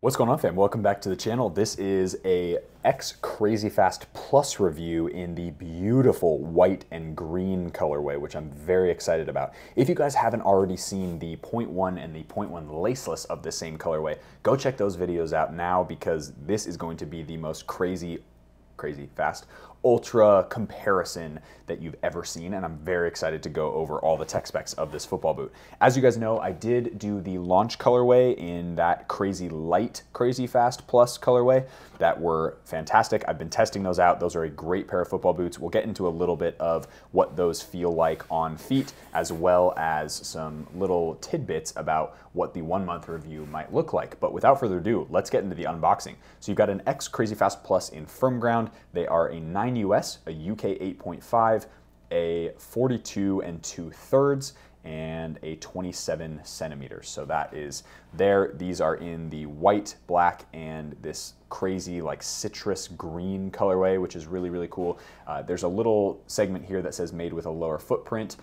What's going on, fam? Welcome back to the channel. This is a CrazyFast Plus review in the beautiful white and green colorway, which I'm very excited about. If you guys haven't already seen the 0.1 and the 0.1 laceless of the same colorway, go check those videos out now because this is going to be the most CrazyFast ultra comparison that you've ever seen, and I'm very excited to go over all the tech specs of this football boot. As you guys know, I did do the launch colorway in that crazy light CrazyFast Plus colorway that were fantastic. I've been testing those out. Those are a great pair of football boots. We'll get into a little bit of what those feel like on feet, as well as some little tidbits about what the 1 month review might look like. But without further ado, let's get into the unboxing. So you've got an CrazyFast Plus in firm ground. They are a 9 US, a UK 8.5, a 42 2/3, and a 27 centimeters. So that is there. These are in the white, black, and this crazy like citrus green colorway, which is really, really cool. There's a little segment here that says made with a lower footprint,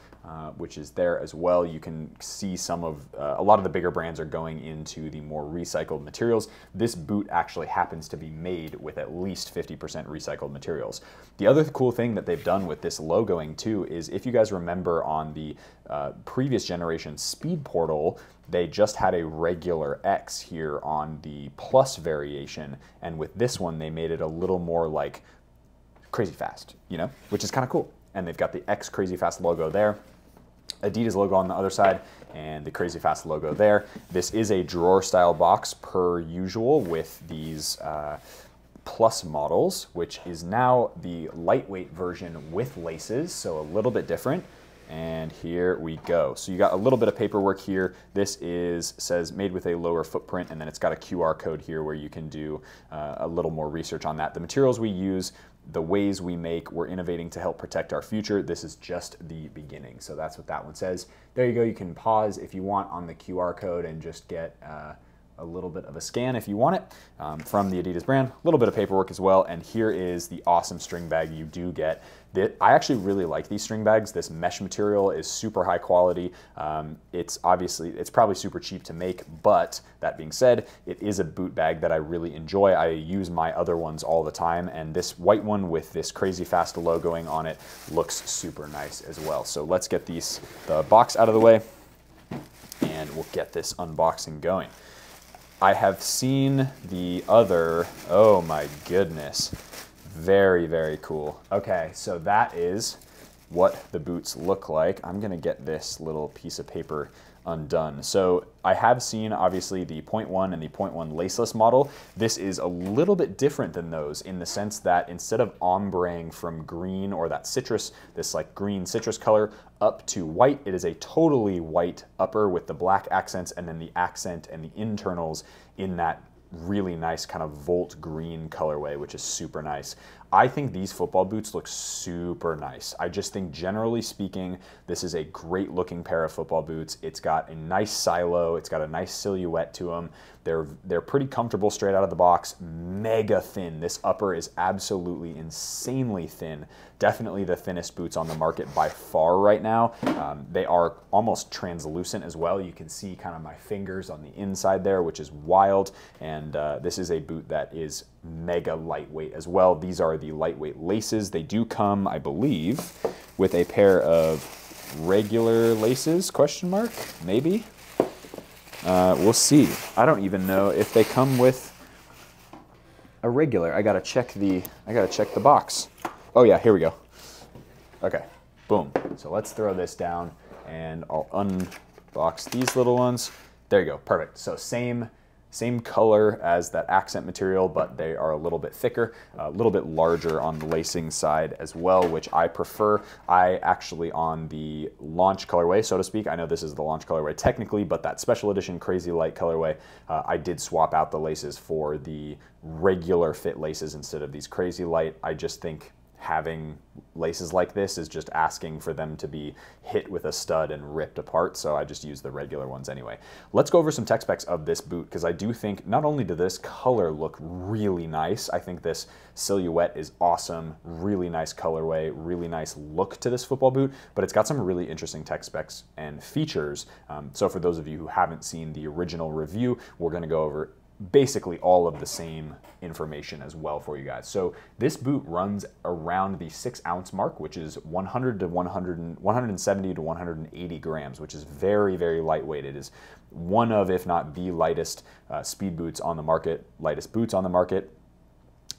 which is there as well. You can see some of, a lot of the bigger brands are going into the more recycled materials. This boot actually happens to be made with at least 50% recycled materials. The other cool thing that they've done with this logoing too is, if you guys remember on the previous generation Speed Portal, they just had a regular X here on the Plus variation, and with this one they made it a little more like CrazyFast, you know, which is kind of cool. And they've got the CrazyFast logo there, Adidas logo on the other side, and the CrazyFast logo there. This is a drawer style box per usual with these Plus models, which is now the lightweight version with laces, so a little bit different. And here we go. So you got a little bit of paperwork here. This says made with a lower footprint, and then it's got a QR code here where you can do a little more research on that. The materials we use, the ways we make, we're innovating to help protect our future. This is just the beginning. So that's what that one says. There you go. You can pause if you want on the QR code and just get a little bit of a scan if you want it from the Adidas brand. A little bit of paperwork as well. And here is the awesome string bag you do get. I actually really like these string bags. This mesh material is super high quality. It's probably super cheap to make, but that being said, it is a boot bag that I really enjoy. I use my other ones all the time, and this white one with this CrazyFast logoing on it looks super nice as well. So let's get the box out of the way, and we'll get this unboxing going. I have seen the other, oh my goodness, very, very cool. Okay, so that is what the boots look like. I'm gonna get this little piece of paper undone. So I have seen obviously the 0.1 and the 0.1 laceless model. This is a little bit different than those in the sense that instead of ombreing from green or that citrus, this like green citrus color up to white, it is a totally white upper with the black accents, and then the accent and the internals in that really nice kind of volt green colorway, which is super nice. I think these football boots look super nice. I just think generally speaking, this is a great looking pair of football boots. It's got a nice silo, it's got a nice silhouette to them. They're pretty comfortable straight out of the box, mega thin. This upper is absolutely insanely thin. Definitely the thinnest boots on the market by far right now. They are almost translucent as well. You can see kind of my fingers on the inside there, which is wild. And this is a boot that is mega lightweight as well. These are the lightweight laces. They do come, I believe, with a pair of regular laces, question mark, maybe. We'll see. I don't even know if they come with a regular. I gotta check the box. Oh yeah, here we go. Okay, boom. So let's throw this down and I'll unbox these little ones. There you go, perfect. So same color as that accent material, but they are a little bit thicker, a little bit larger on the lacing side as well, which I prefer. I actually, on the launch colorway, so to speak, I know this is the launch colorway technically, but that special edition Crazy Light colorway, I did swap out the laces for the regular fit laces instead of these Crazy Light. I just think having laces like this is just asking for them to be hit with a stud and ripped apart, so I just use the regular ones anyway. Let's go over some tech specs of this boot, because I do think not only does this color look really nice, I think this silhouette is awesome, really nice colorway, really nice look to this football boot, but it's got some really interesting tech specs and features. So for those of you who haven't seen the original review, we're gonna go over basically all of the same information as well for you guys. So this boot runs around the 6 ounce mark, which is 100 to 170 to 180 grams, which is very, very lightweight. It is one of, if not the lightest speed boots on the market, lightest boots on the market.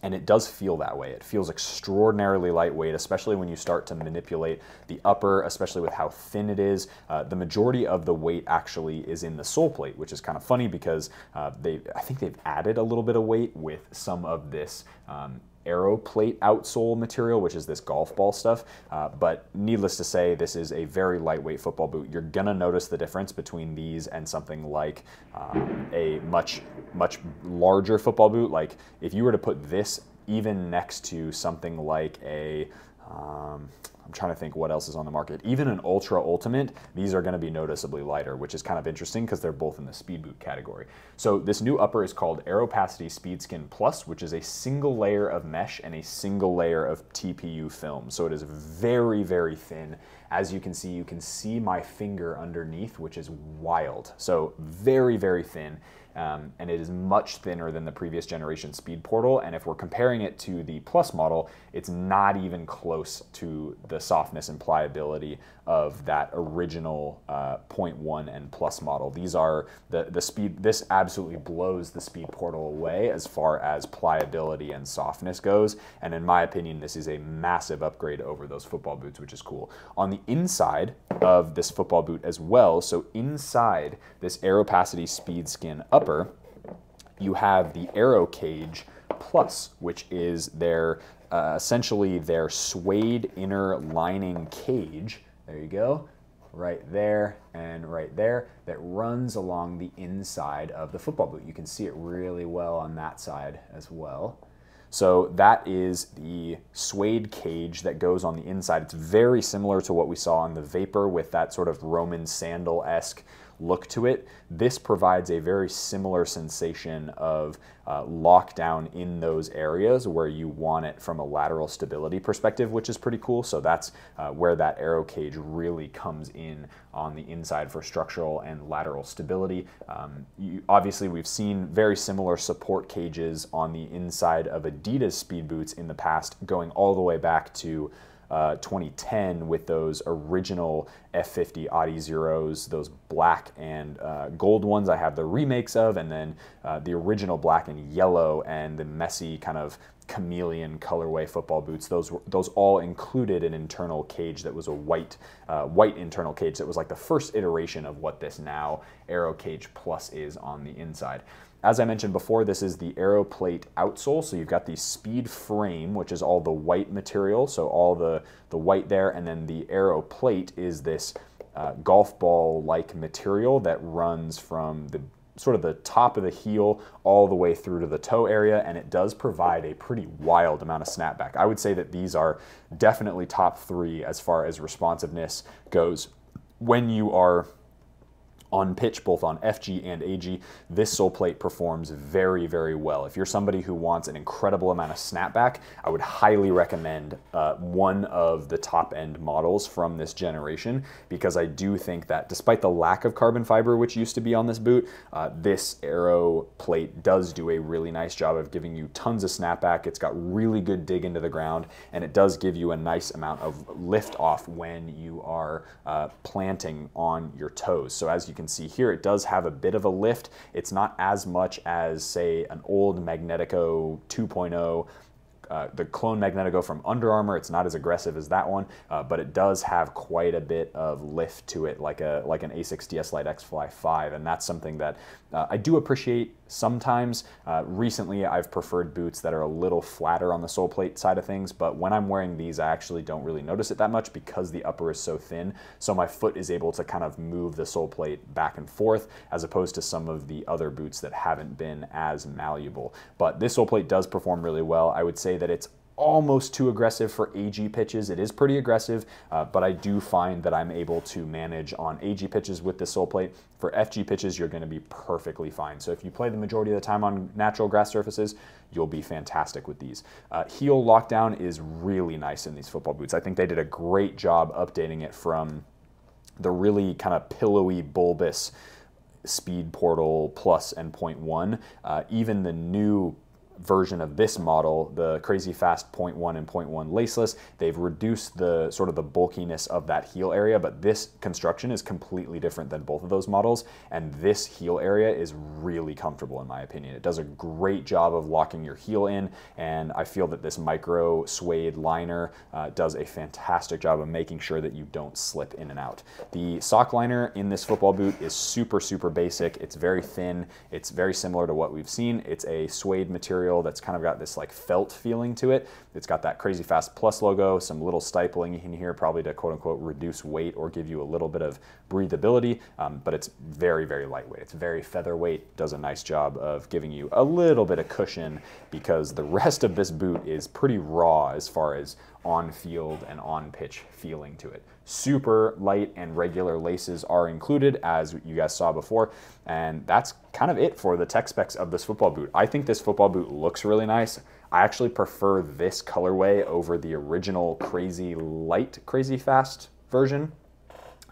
And it does feel that way. It feels extraordinarily lightweight, especially when you start to manipulate the upper, especially with how thin it is. The majority of the weight actually is in the sole plate, which is kind of funny because I think they've added a little bit of weight with some of this aero plate outsole material, which is this golf ball stuff. But needless to say, this is a very lightweight football boot. You're gonna notice the difference between these and something like a much larger football boot. Like if you were to put this even next to something like a, I'm trying to think what else is on the market. Even an Ultra Ultimate, these are going to be noticeably lighter, which is kind of interesting because they're both in the speed boot category. So this new upper is called Aeropacity Speedskin Plus, which is a single layer of mesh and a single layer of TPU film. So it is very, very thin. As you can see my finger underneath, which is wild. So very, very thin. And it is much thinner than the previous generation Speed Portal. And if we're comparing it to the Plus model, it's not even close to the softness and pliability of that original 0.1 and Plus model. These are the speed. This absolutely blows the Speed Portal away as far as pliability and softness goes. And in my opinion, this is a massive upgrade over those football boots, which is cool. On the inside of this football boot as well, so inside this Aeropacity Speedskin upper, you have the Aero Cage Plus, which is their essentially their suede inner lining cage. There you go, right there and right there, that runs along the inside of the football boot. You can see it really well on that side as well. So that is the suede cage that goes on the inside. It's very similar to what we saw on the Vapor with that sort of Roman sandal-esque look to it. This provides a very similar sensation of lockdown in those areas where you want it from a lateral stability perspective, which is pretty cool. So that's where that Aero Cage really comes in on the inside for structural and lateral stability. Obviously, we've seen very similar support cages on the inside of Adidas speed boots in the past, going all the way back to 2010 with those original F50 Audi Zeros, those black and gold ones I have the remakes of, and then the original black and yellow and the messy kind of chameleon colorway football boots. Those all included an internal cage that was a white internal cage that was like the first iteration of what this now Aero Cage Plus is on the inside. As I mentioned before, this is the Aero Plate outsole, so you've got the Speed Frame, which is all the white material, so all the white there, and then the Aero Plate is this golf ball-like material that runs from the sort of the top of the heel all the way through to the toe area, and it does provide a pretty wild amount of snapback. I would say that these are definitely top 3 as far as responsiveness goes. When you are on pitch, both on FG and AG, this sole plate performs very, very well. If you're somebody who wants an incredible amount of snapback, I would highly recommend one of the top-end models from this generation, because I do think that despite the lack of carbon fiber, which used to be on this boot, this Aero plate does do a really nice job of giving you tons of snapback. It's got really good dig into the ground, and it does give you a nice amount of lift off when you are planting on your toes. So as you can see here, it does have a bit of a lift. It's not as much as, say, an old Magnetico 2.0, the clone Magnetico from Under Armour. It's not as aggressive as that one, but it does have quite a bit of lift to it, like an Asics DS Lite X-Fly 5, and that's something that I do appreciate sometimes. Recently, I've preferred boots that are a little flatter on the sole plate side of things, but when I'm wearing these, I actually don't really notice it that much because the upper is so thin, so my foot is able to kind of move the sole plate back and forth, as opposed to some of the other boots that haven't been as malleable. But this sole plate does perform really well. I would say that it's almost too aggressive for AG pitches. It is pretty aggressive, but I do find that I'm able to manage on AG pitches with this sole plate. For FG pitches, you're going to be perfectly fine. So if you play the majority of the time on natural grass surfaces, you'll be fantastic with these. Heel lockdown is really nice in these football boots. I think they did a great job updating it from the really kind of pillowy, bulbous Speed Portal Plus and 0.1. Even the new version of this model, the CrazyFast 0.1 and 0.1 laceless, they've reduced the sort of the bulkiness of that heel area, but this construction is completely different than both of those models, and this heel area is really comfortable in my opinion. It does a great job of locking your heel in, and I feel that this micro suede liner does a fantastic job of making sure that you don't slip in and out. The sock liner in this football boot is super basic. It's very thin. It's very similar to what we've seen. It's a suede material that's kind of got this like felt feeling to it. It's got that CrazyFast Plus logo, some little stipling in here, probably to quote unquote reduce weight or give you a little bit of breathability, but it's very lightweight. It's very featherweight, does a nice job of giving you a little bit of cushion because the rest of this boot is pretty raw as far as on-field and on-pitch feeling to it. Super light and regular laces are included, as you guys saw before, and that's kind of it for the tech specs of this football boot. I think this football boot looks really nice. I actually prefer this colorway over the original Crazy Light CrazyFast version.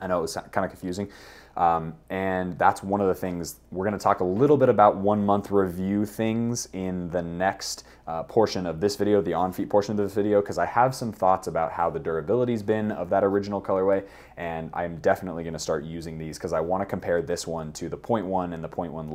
I know it was kind of confusing. And that's one of the things. We're going to talk a little bit about 1 month review things in the next portion of this video, the on-feet portion of this video, because I have some thoughts about how the durability's been of that original colorway, and I'm definitely going to start using these because I want to compare this one to the 0.1 and the 0.1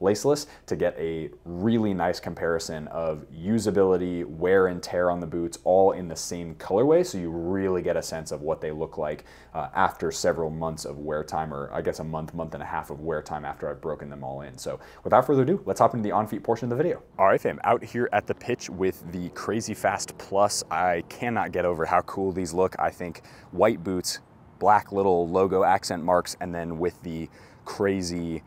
laceless to get a really nice comparison of usability, wear and tear on the boots, all in the same colorway, so you really get a sense of what they look like after several months of wear time, or I guess a month and a half of wear time after I've broken them all in. So without further ado, let's hop into the on-feet portion of the video. All right, fam, out here at the pitch with the CrazyFast Plus. I cannot get over how cool these look. I think white boots, black little logo accent marks, and then with the crazy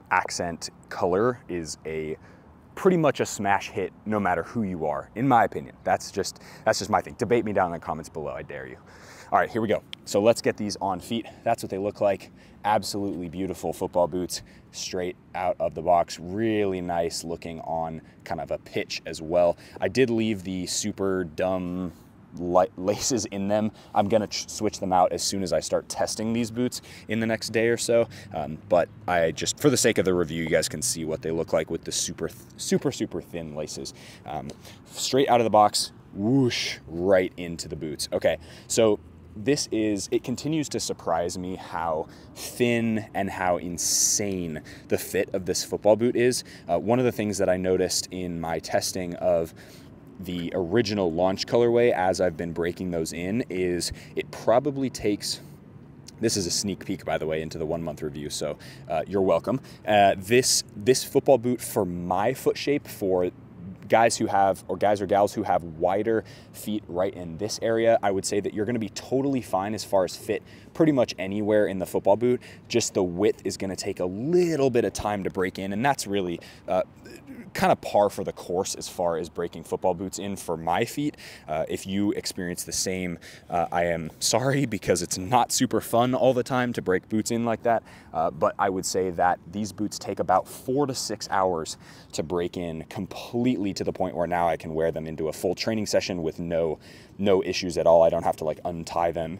accent color is pretty much a smash hit no matter who you are, in my opinion. That's just my thing. Debate me down in the comments below, I dare you. All right, here we go. So let's get these on feet. That's what they look like. Absolutely beautiful football boots, straight out of the box. Really nice looking on kind of a pitch as well. I did leave the super dumb laces in them. I'm gonna switch them out as soon as I start testing these boots in the next day or so. But I just, for the sake of the review, you guys can see what they look like with the super thin laces. Straight out of the box, whoosh, right into the boots. Okay, so it continues to surprise me how thin and how insane the fit of this football boot is. One of the things that I noticed in my testing of the original launch colorway as I've been breaking those in is it probably takes, this is a sneak peek, by the way, into the 1 month review, so you're welcome. This football boot for my foot shape, for guys who have, or guys or gals who have wider feet right in this area, I would say that you're gonna be totally fine as far as fit pretty much anywhere in the football boot. Just the width is gonna take a little bit of time to break in, and that's really kind of par for the course as far as breaking football boots in for my feet. If you experience the same, I am sorry, because it's not super fun all the time to break boots in like that, but I would say that these boots take about 4 to 6 hours to break in completely, to the point where now I can wear them into a full training session with no issues at all. I don't have to like untie them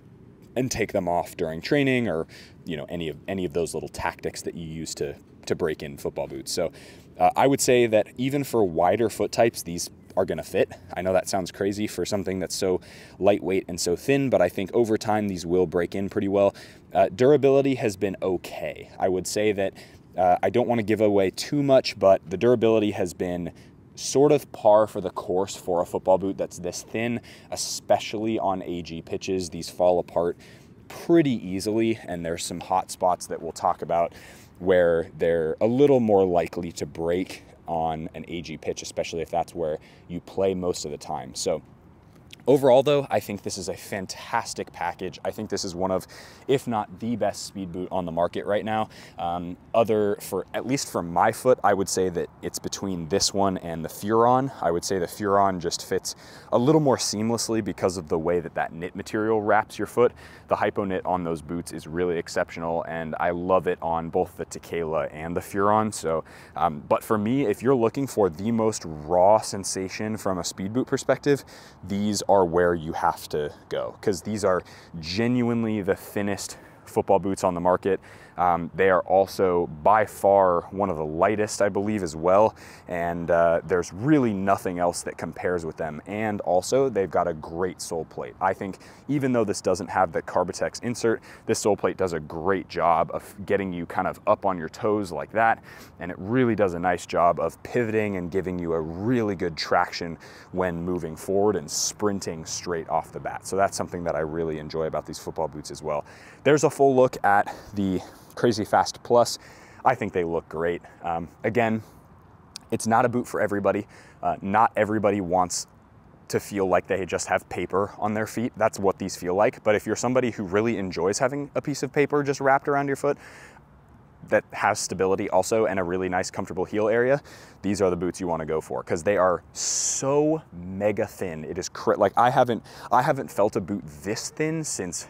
and take them off during training, or any of those little tactics that you use to break in football boots. So I would say that even for wider foot types, these are gonna fit. I know that sounds crazy for something that's so lightweight and so thin, but I think over time these will break in pretty well. Durability has been okay. I would say that I don't want to give away too much, but the durability has been sort of par for the course for a football boot that's this thin, especially on AG pitches. These fall apart pretty easily, and there's some hot spots that we'll talk about where they're a little more likely to break on an AG pitch, especially if that's where you play most of the time. So overall, though, I think this is a fantastic package. I think this is one of, if not the best speed boot on the market right now. At least for my foot, I would say that it's between this one and the Furon. I would say the Furon just fits a little more seamlessly because of the way that knit material wraps your foot. The hypo knit on those boots is really exceptional, and I love it on both the Tequila and the Furon. So, but for me, if you're looking for the most raw sensation from a speed boot perspective, these are where you have to go, because these are genuinely the thinnest football boots on the market. They are also by far one of the lightest, I believe, as well, and there's really nothing else that compares with them. And also, they've got a great sole plate. I think even though this doesn't have the Carbotex insert, this sole plate does a great job of getting you kind of up on your toes like that, and it really does a nice job of pivoting and giving you a really good traction when moving forward and sprinting straight off the bat. So that's something that I really enjoy about these football boots as well. There's a full look at the CrazyFast Plus. I think they look great. Again, it's not a boot for everybody. Not everybody wants to feel like they just have paper on their feet. That's what these feel like. But if you're somebody who really enjoys having a piece of paper just wrapped around your foot that has stability also and a really nice comfortable heel area, these are the boots you want to go for, because they are so mega thin. It is like I haven't felt a boot this thin since,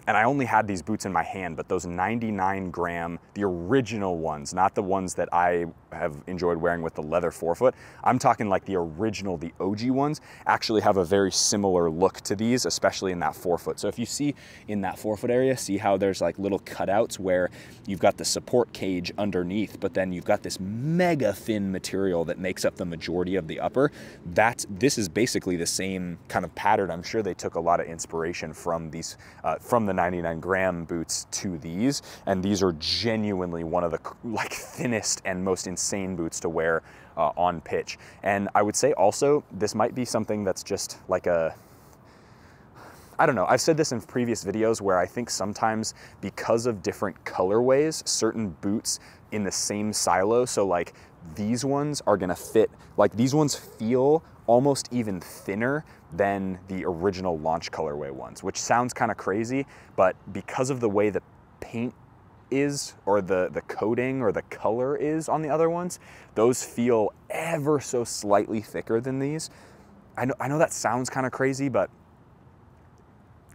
and I only had these boots in my hand, but those 99 gram, the original ones, not the ones that I have enjoyed wearing with the leather forefoot. I'm talking like the original, the OG ones, actually have a very similar look to these, especially in that forefoot. So if you see in that forefoot area, see how there's like little cutouts where you've got the support cage underneath, but then you've got this mega thin material that makes up the majority of the upper. This is basically the same kind of pattern. I'm sure they took a lot of inspiration from these, from the 99 gram boots to these, and these are genuinely one of the like thinnest and most insane boots to wear on pitch. And I would say also, this might be something that's just like a, I don't know, I've said this in previous videos where I think sometimes because of different colorways, certain boots in the same silo, so like these ones are gonna fit, like these ones feel almost even thinner than the original launch colorway ones, which sounds kind of crazy, but because of the way the paint is, or the coating or the color is on the other ones, those feel ever so slightly thicker than these. I know that sounds kind of crazy, but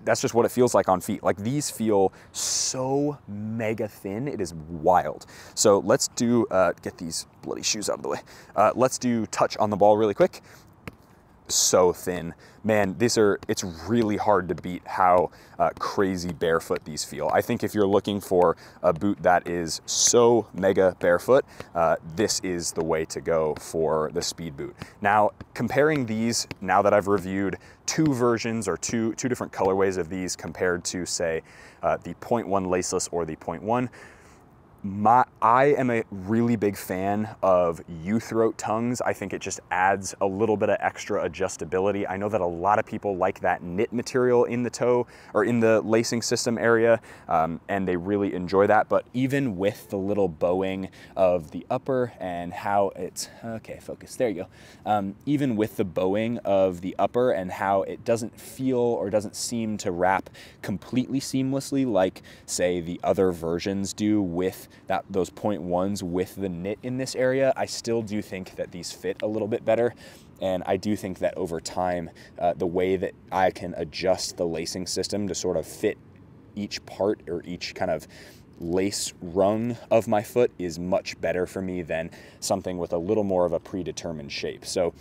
that's just what it feels like on feet. Like these feel so mega thin, it is wild. So let's do, get these bloody shoes out of the way. Let's do touch on the ball really quick. So thin. Man, it's really hard to beat how crazy barefoot these feel. I think if you're looking for a boot that is so mega barefoot, this is the way to go for the speed boot. Now, comparing these, now that I've reviewed two versions or two different colorways of these compared to, say, the 0.1 laceless or the 0.1, I am a really big fan of U-throat tongues. I think it just adds a little bit of extra adjustability. I know that a lot of people like that knit material in the toe or in the lacing system area, and they really enjoy that. But even with the little bowing of the upper and how it's, okay, focus, there you go. Even with the bowing of the upper and how it doesn't feel or doesn't seem to wrap completely seamlessly like, say, the other versions do with those 0.1s with the knit in this area, I still do think that these fit a little bit better. And I do think that over time, the way that I can adjust the lacing system to sort of fit each part or each kind of lace rung of my foot is much better for me than something with a little more of a predetermined shape. So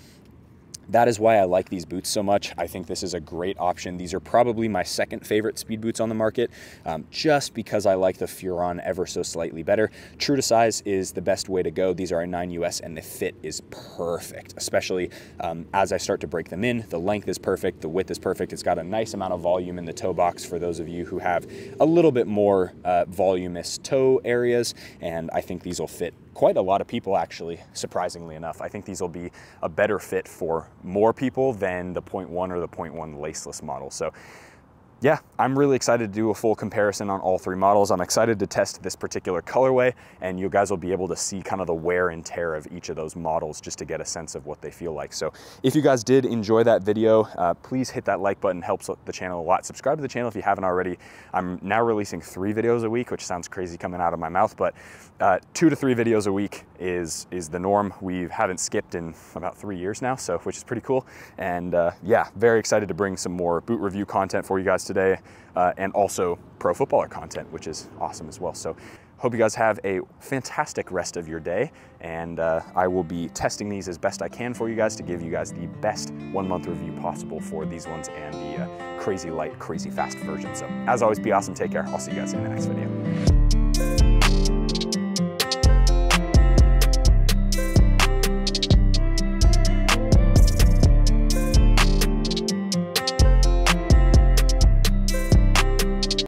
that is why I like these boots so much. I think this is a great option. These are probably my second favorite speed boots on the market, just because I like the Furon ever so slightly better. True to size is the best way to go. These are a 9 US and the fit is perfect, especially as I start to break them in. The length is perfect, the width is perfect. It's got a nice amount of volume in the toe box for those of you who have a little bit more voluminous toe areas, and I think these will fit quite a lot of people, actually, surprisingly enough. I think these will be a better fit for more people than the 0.1 or the 0.1 laceless model. So yeah, I'm really excited to do a full comparison on all three models. I'm excited to test this particular colorway, and you guys will be able to see kind of the wear and tear of each of those models just to get a sense of what they feel like. So if you guys did enjoy that video, please hit that like button, helps the channel a lot. Subscribe to the channel if you haven't already. I'm now releasing 3 videos a week, which sounds crazy coming out of my mouth, but 2 to 3 videos a week is the norm. We haven't skipped in about 3 years now, so which is pretty cool. And yeah, very excited to bring some more boot review content for you guys today, and also pro footballer content, which is awesome as well. So Hope you guys have a fantastic rest of your day, and I will be testing these as best I can for you guys to give you guys the best 1 month review possible for these ones and the Crazy Light, Crazy Fast version. So as always, be awesome, take care. I'll see you guys in the next video.